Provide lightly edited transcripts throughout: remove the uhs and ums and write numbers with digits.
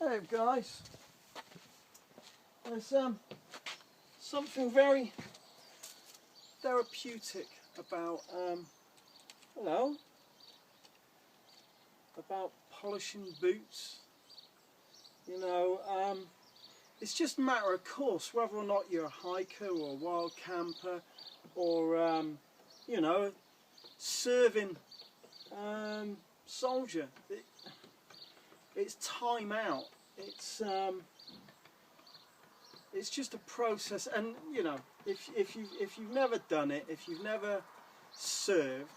Hey guys, there's something very therapeutic about about polishing boots. You know, it's just a matter of course whether or not you're a hiker or a wild camper or you know, serving soldier. It's time out. It's just a process, and you know, if you've never done it, if you've never served,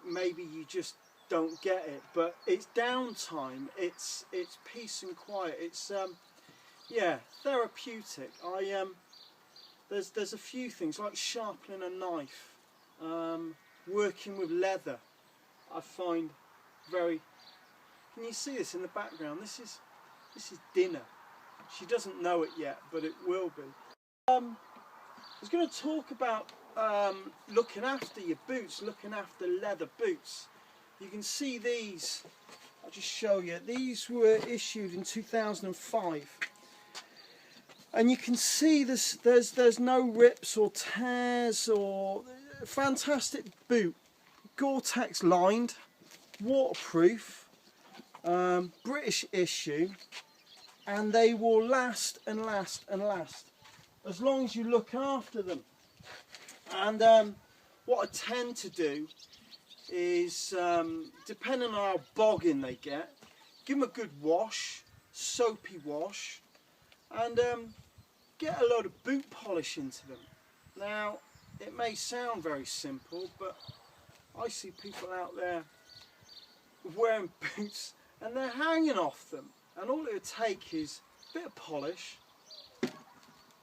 maybe you just don't get it. But it's downtime. It's peace and quiet. It's yeah, therapeutic. There's a few things like sharpening a knife, working with leather. I find very. Can you see this in the background? This is dinner. She doesn't know it yet, but it will be. I was going to talk about looking after your boots, looking after leather boots. You can see these. I'll just show you. These were issued in 2005, and you can see there's no rips or tears or fantastic boot, Gore-Tex lined, waterproof. British issue, and they will last and last and last as long as you look after them. And what I tend to do is, depending on how bogging they get, give them a good wash, soapy wash, and get a load of boot polish into them. Now, it may sound very simple, but I see people out there wearing boots and they're hanging off them, and all it would take is a bit of polish, a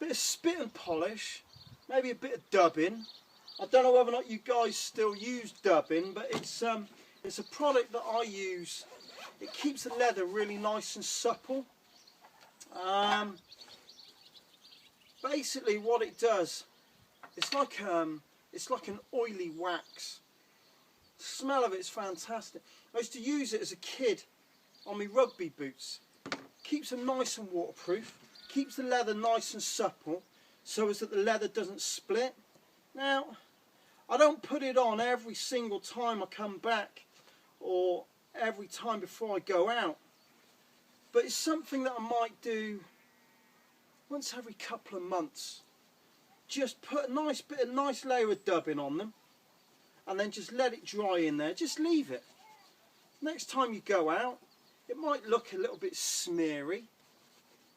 bit of spit and polish, maybe a bit of dubbing. I don't know whether or not you guys still use dubbing, but it's a product that I use. It keeps the leather really nice and supple. Basically what it does, it's like an oily wax. The smell of it's fantastic. I used to use it as a kid on my rugby boots. Keeps them nice and waterproof, keeps the leather nice and supple so as that the leather doesn't split. Now, I don't put it on every single time I come back or every time before I go out, but it's something that I might do once every couple of months. Just put a nice layer of dubbing on them and then just let it dry in there. Just leave it. Next time you go out, it might look a little bit smeary,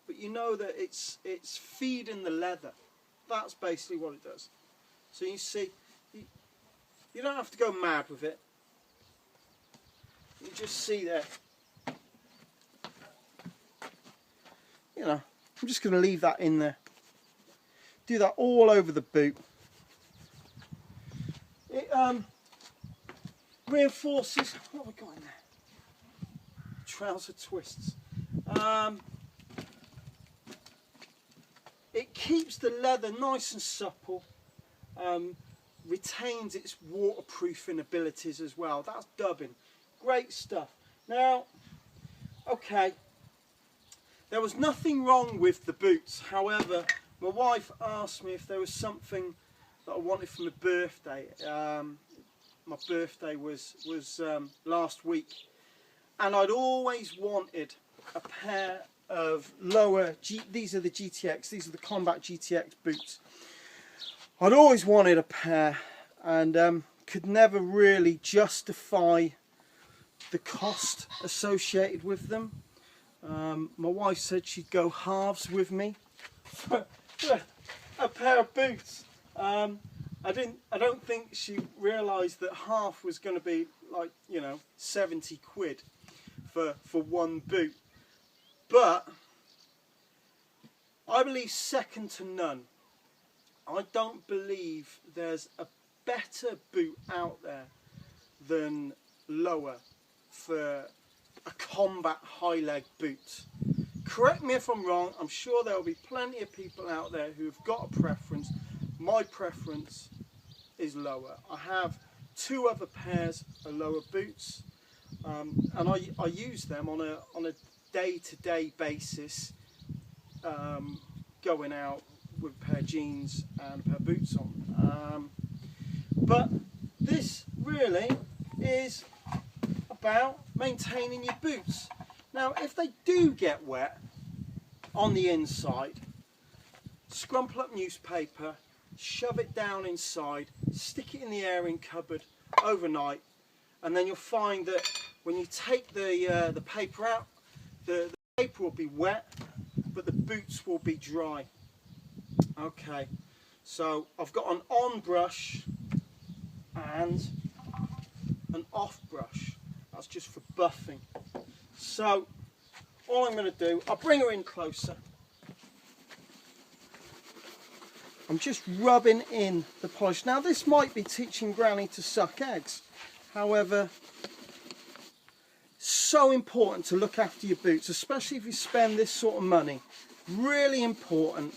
but you know that it's feeding the leather. That's basically what it does. So you see, you don't have to go mad with it. You just see there. You know, I'm just going to leave that in there. Do that all over the boot. It reinforces. What have we got in there? Trouser twists. It keeps the leather nice and supple, retains its waterproofing abilities as well. That's dubbing. Great stuff. Now, okay, there was nothing wrong with the boots. However, my wife asked me if there was something that I wanted for my birthday. My birthday was last week. And I'd always wanted a pair of LOWA, these are the GTX, these are the Combat GTX boots. I'd always wanted a pair and could never really justify the cost associated with them. My wife said she'd go halves with me for a pair of boots. I don't think she realised that half was going to be like, you know, 70 quid. For one boot, but I believe second to none. I don't believe there's a better boot out there than LOWA for a combat high leg boot. Correct me if I'm wrong, I'm sure there will be plenty of people out there who have got a preference. My preference is LOWA. I have two other pairs of LOWA boots. And I use them on a day-to-day basis, going out with a pair of jeans and a pair of boots on. But this really is about maintaining your boots. Now, if they do get wet on the inside, scrumple up newspaper, shove it down inside, stick it in the airing cupboard overnight, and then you'll find that when you take the paper out, the paper will be wet, but the boots will be dry. Okay, so I've got an on brush and an off brush. That's just for buffing. So all I'm going to do, I'll bring her in closer. I'm just rubbing in the polish. Now this might be teaching Granny to suck eggs. However, so important to look after your boots, especially if you spend this sort of money. Really important.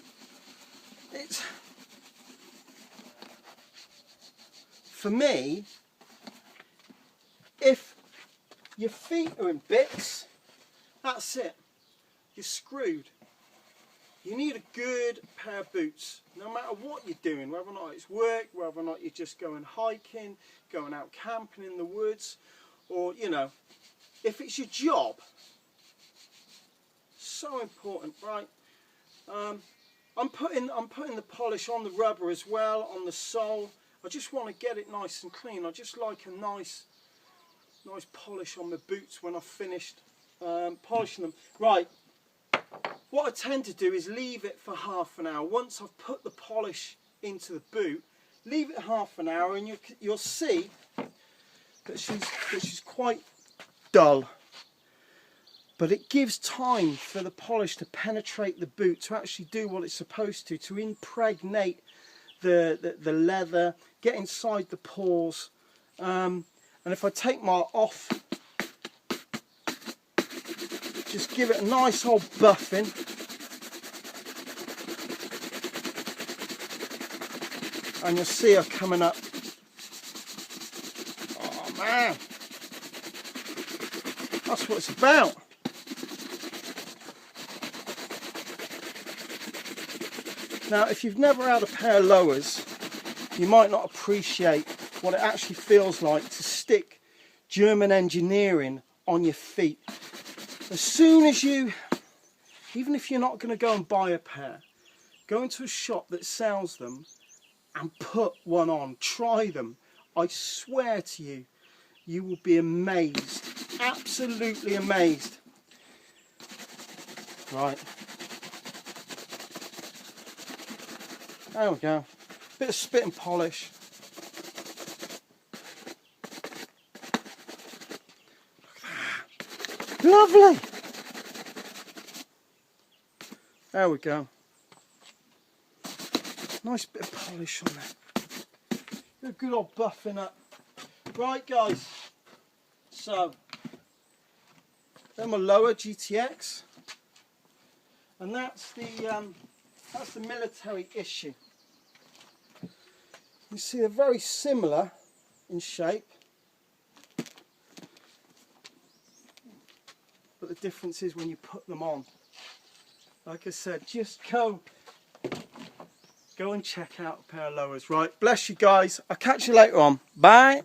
It's, for me, if your feet are in bits, that's it. You're screwed. You need a good pair of boots, no matter what you're doing, whether or not it's work, whether or not you're just going hiking, going out camping in the woods, or, you know, if it's your job. So important, right? I'm putting the polish on the rubber as well, on the sole. I just want to get it nice and clean. I just like a nice polish on my boots when I've finished polishing them. Right, what I tend to do is leave it for half an hour. Once I've put the polish into the boot, leave it half an hour, and you'll see that she's quite dull. But it gives time for the polish to penetrate the boot, to actually do what it's supposed to impregnate the leather, get inside the pores. And if I take my off, just give it a nice old buffing. And you'll see her coming up. Oh man, that's what it's about. Now, if you've never had a pair of Lowas, you might not appreciate what it actually feels like to stick German engineering on your feet. As soon as you, even if you're not going to go and buy a pair, go into a shop that sells them and put one on. Try them. I swear to you, you will be amazed. Absolutely amazed. Right. There we go. Bit of spit and polish. Lovely. There we go. Nice bit of polish on there. A good old buffing up. Right, guys. So, they're my Lowa GTX, and that's the military issue. You see, they're very similar in shape, but the difference is when you put them on. Like I said, just go and check out a pair of Lowas. Right, bless you guys. I'll catch you later on. Bye.